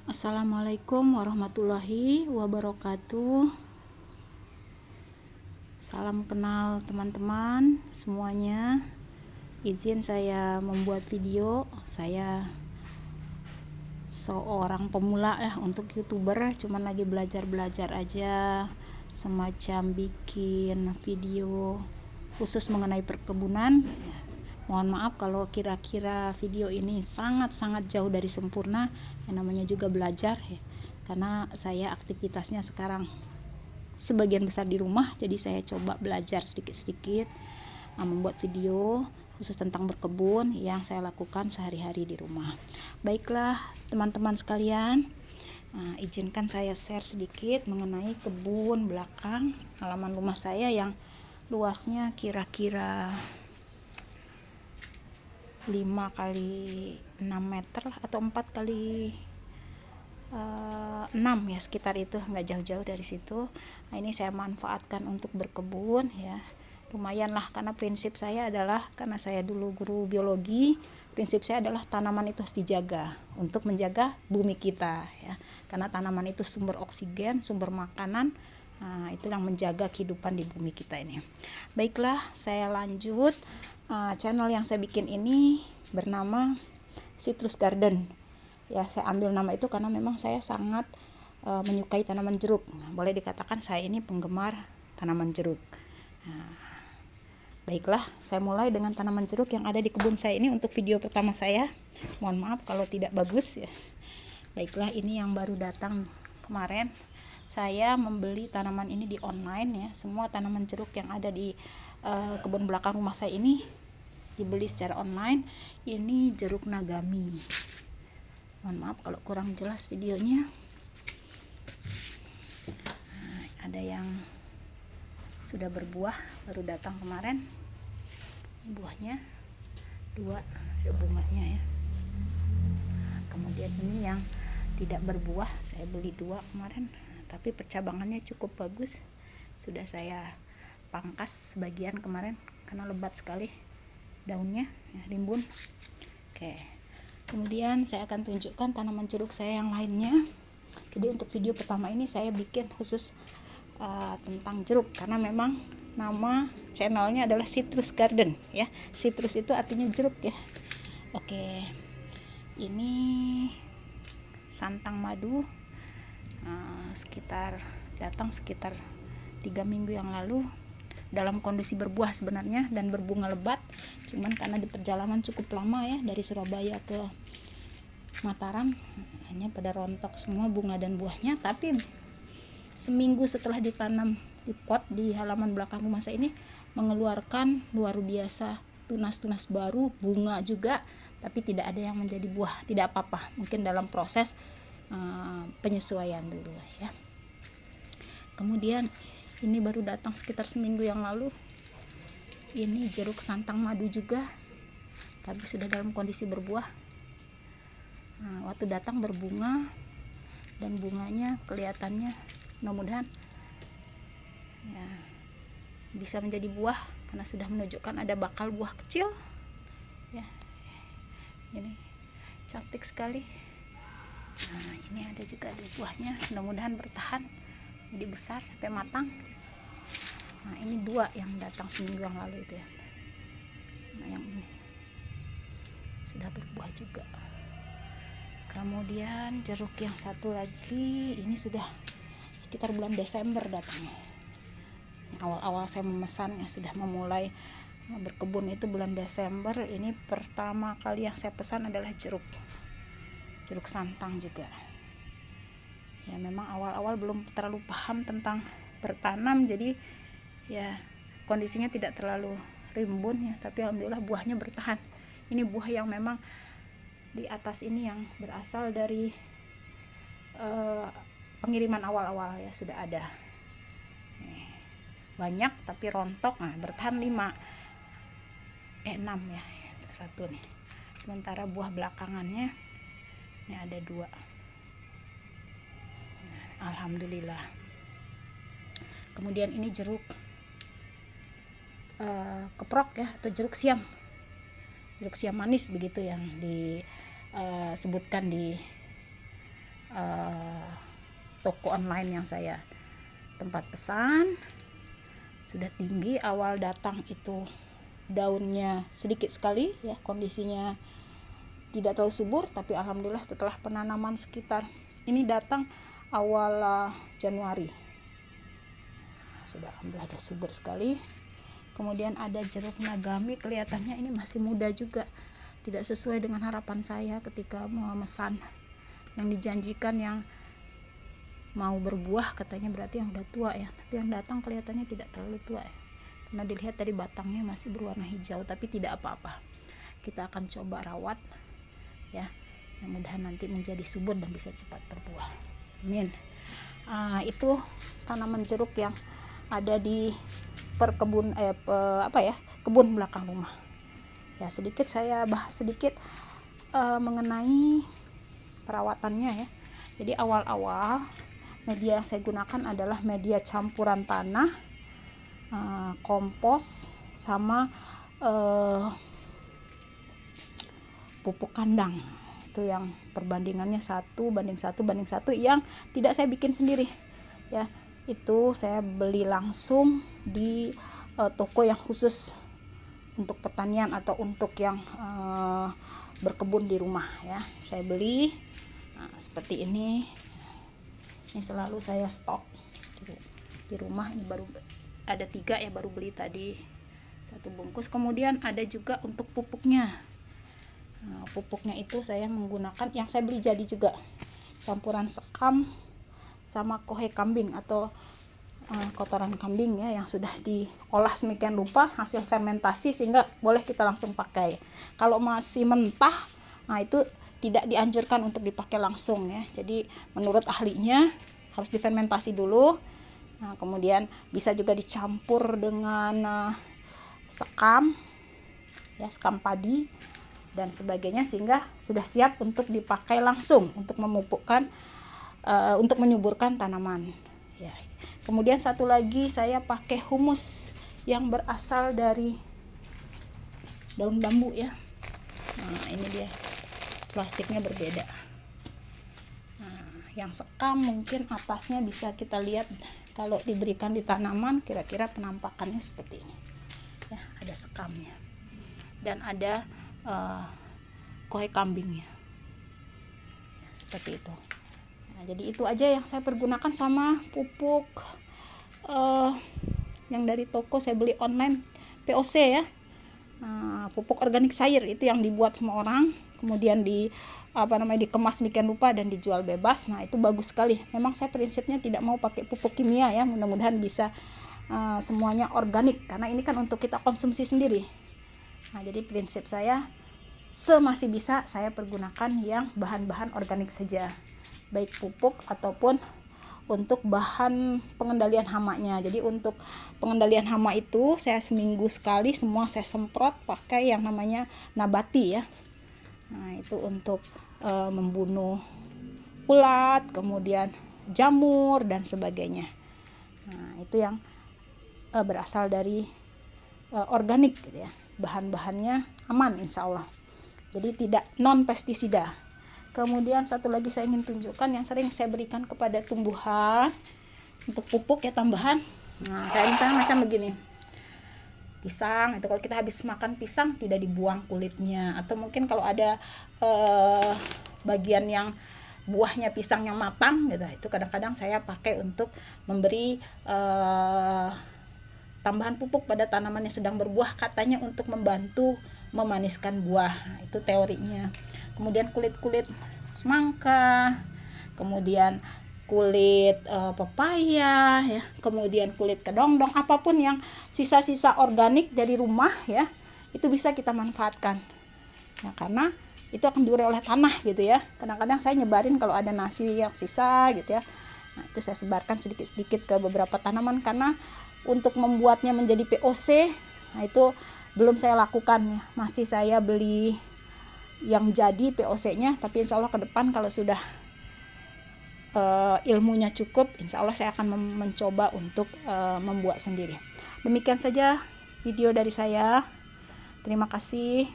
Assalamualaikum warahmatullahi wabarakatuh. Salam kenal teman-teman semuanya. Izin saya membuat video. Saya seorang pemula untuk YouTuber, cuman lagi belajar aja, semacam bikin video khusus mengenai perkebunan. Mohon maaf kalau kira-kira video ini sangat-sangat jauh dari sempurna. Yang namanya juga belajar ya. Karena saya aktivitasnya sekarang sebagian besar di rumah, jadi saya coba belajar sedikit-sedikit membuat video khusus tentang berkebun yang saya lakukan sehari-hari di rumah. Baiklah teman-teman sekalian, izinkan saya share sedikit mengenai kebun belakang halaman rumah saya yang luasnya kira-kira 5 kali 6 meter atau 4 kali 6 ya, sekitar itu, nggak jauh-jauh dari situ. Nah, ini saya manfaatkan untuk berkebun ya, lumayan lah, karena prinsip saya adalah, karena saya dulu guru biologi, prinsip saya adalah tanaman itu harus dijaga untuk menjaga bumi kita ya, karena tanaman itu sumber oksigen, sumber makanan. Nah, itu yang menjaga kehidupan di bumi kita ini. Baiklah, saya lanjut. Channel yang saya bikin ini bernama Citrus Garden. Ya, saya ambil nama itu karena memang saya sangat menyukai tanaman jeruk. Boleh dikatakan saya ini penggemar tanaman jeruk. Baiklah, saya mulai dengan tanaman jeruk yang ada di kebun saya ini untuk video pertama saya. Mohon maaf kalau tidak bagus ya. Baiklah, ini yang baru datang kemarin. Saya membeli tanaman ini di online ya. Semua tanaman jeruk yang ada di kebun belakang rumah saya ini dibeli secara online. Ini jeruk Nagami. Mohon maaf kalau kurang jelas videonya. Ada yang sudah berbuah, baru datang kemarin. Buahnya 2, ada bunganya ya. Kemudian ini yang tidak berbuah, saya beli 2 kemarin, tapi percabangannya cukup bagus. Sudah saya pangkas sebagian kemarin karena lebat sekali daunnya ya, rimbun. Oke. Kemudian saya akan tunjukkan tanaman jeruk saya yang lainnya. Jadi untuk video pertama ini saya bikin khusus tentang jeruk, karena memang nama channelnya adalah Citrus Garden ya. Citrus itu artinya jeruk ya. Oke. Ini santang madu, datang sekitar 3 minggu yang lalu, dalam kondisi berbuah sebenarnya dan berbunga lebat, cuman karena di perjalanan cukup lama ya, dari Surabaya ke Mataram, hanya pada rontok semua bunga dan buahnya. Tapi seminggu setelah ditanam di pot di halaman belakang rumah saya ini, mengeluarkan luar biasa tunas-tunas baru, bunga juga, tapi tidak ada yang menjadi buah. Tidak apa-apa, mungkin dalam proses penyesuaian dulu ya. Kemudian ini baru datang sekitar seminggu yang lalu. Ini jeruk santang madu juga, tapi sudah dalam kondisi berbuah. Waktu datang berbunga, dan bunganya kelihatannya mudah-mudahan ya bisa menjadi buah, karena sudah menunjukkan ada bakal buah kecil ya. Ini cantik sekali. Ini ada juga ada buahnya, mudah-mudahan bertahan jadi besar sampai matang. Ini 2 yang datang seminggu yang lalu itu ya. Yang ini sudah berbuah juga. Kemudian jeruk yang satu lagi ini sudah sekitar bulan Desember datangnya. Awal-awal saya memesan ya, sudah memulai berkebun itu bulan Desember. Ini pertama kali yang saya pesan adalah jeruk santang juga ya. Memang awal-awal belum terlalu paham tentang bertanam, jadi ya kondisinya tidak terlalu rimbun ya, tapi alhamdulillah buahnya bertahan. Ini buah yang memang di atas ini yang berasal dari pengiriman awal-awal ya, sudah ada banyak tapi rontok. Bertahan 6 ya, satu nih. Sementara buah belakangannya ini ada 2. Alhamdulillah. Kemudian ini jeruk keprok ya, atau jeruk siam manis begitu yang disebutkan di toko online yang saya tempat pesan. Sudah tinggi, awal datang itu daunnya sedikit sekali ya, kondisinya tidak terlalu subur, tapi alhamdulillah setelah penanaman sekitar ini datang awal Januari sudah alhamdulillah ada subur sekali. Kemudian ada jeruk nagami, kelihatannya ini masih muda juga, tidak sesuai dengan harapan saya ketika memesan. Yang dijanjikan yang mau berbuah katanya berarti yang udah tua ya, tapi yang datang kelihatannya tidak terlalu tua ya, karena dilihat dari batangnya masih berwarna hijau, tapi tidak apa-apa, kita akan coba rawat ya, mudah-mudahan nanti menjadi subur dan bisa cepat berbuah, amin. Itu tanaman jeruk yang ada di kebun belakang rumah ya. Sedikit saya bahas sedikit mengenai perawatannya ya. Jadi awal-awal media yang saya gunakan adalah media campuran tanah, kompos, sama pupuk kandang. Itu yang perbandingannya 1:1 yang tidak saya bikin sendiri ya. Itu saya beli langsung di toko yang khusus untuk pertanian atau untuk yang berkebun di rumah ya. Saya beli seperti ini selalu saya stok di rumah. Ini baru ada 3 ya, baru beli tadi 1 bungkus. Kemudian ada juga untuk pupuknya. Pupuknya itu saya menggunakan yang saya beli jadi juga, campuran sekam sama kohe kambing atau kotoran kambing ya, yang sudah diolah sedemikian rupa hasil fermentasi sehingga boleh kita langsung pakai. Kalau masih mentah, itu tidak dianjurkan untuk dipakai langsung ya. Jadi menurut ahlinya harus difermentasi dulu. Kemudian bisa juga dicampur dengan sekam ya, sekam padi dan sebagainya, sehingga sudah siap untuk dipakai langsung untuk memupukkan untuk menyuburkan tanaman ya. Kemudian satu lagi saya pakai humus yang berasal dari daun bambu ya. Ini dia, plastiknya berbeda. Yang sekam mungkin atasnya bisa kita lihat kalau diberikan di tanaman, kira-kira penampakannya seperti ini ya, ada sekamnya dan ada kohe kambingnya ya, seperti itu. Jadi itu aja yang saya pergunakan, sama pupuk yang dari toko saya beli online, POC ya, pupuk organik cair itu yang dibuat semua orang, kemudian dikemas demikian rupa dan dijual bebas. Itu bagus sekali. Memang saya prinsipnya tidak mau pakai pupuk kimia ya, mudah-mudahan bisa semuanya organik, karena ini kan untuk kita konsumsi sendiri. Jadi prinsip saya semasih bisa saya pergunakan yang bahan-bahan organik saja, baik pupuk ataupun untuk bahan pengendalian hamanya. Jadi untuk pengendalian hama itu saya seminggu sekali semua saya semprot pakai yang namanya nabati ya. Itu untuk membunuh ulat, kemudian jamur dan sebagainya. Itu yang berasal dari organik gitu ya. Bahan-bahannya aman insya Allah. Jadi tidak non pestisida. Kemudian satu lagi saya ingin tunjukkan yang sering saya berikan kepada tumbuhan untuk pupuk ya, tambahan. Kayak misalnya macam begini, pisang itu, kalau kita habis makan pisang tidak dibuang kulitnya, atau mungkin kalau ada bagian yang buahnya pisang yang matang gitu, itu kadang-kadang saya pakai untuk memberi tambahan pupuk pada tanaman yang sedang berbuah, katanya untuk membantu memaniskan buah, itu teorinya. Kemudian kulit-kulit semangka, kemudian kulit pepaya ya, kemudian kulit kedongdong, apapun yang sisa-sisa organik dari rumah ya, itu bisa kita manfaatkan ya, karena itu akan diurai oleh tanah gitu ya. Kadang-kadang saya nyebarin kalau ada nasi yang sisa gitu ya, itu saya sebarkan sedikit-sedikit ke beberapa tanaman, karena untuk membuatnya menjadi POC itu belum saya lakukan ya, masih saya beli yang jadi POC-nya, tapi insya Allah ke depan kalau sudah ilmunya cukup, insya Allah saya akan mencoba untuk membuat sendiri. Demikian saja video dari saya, terima kasih.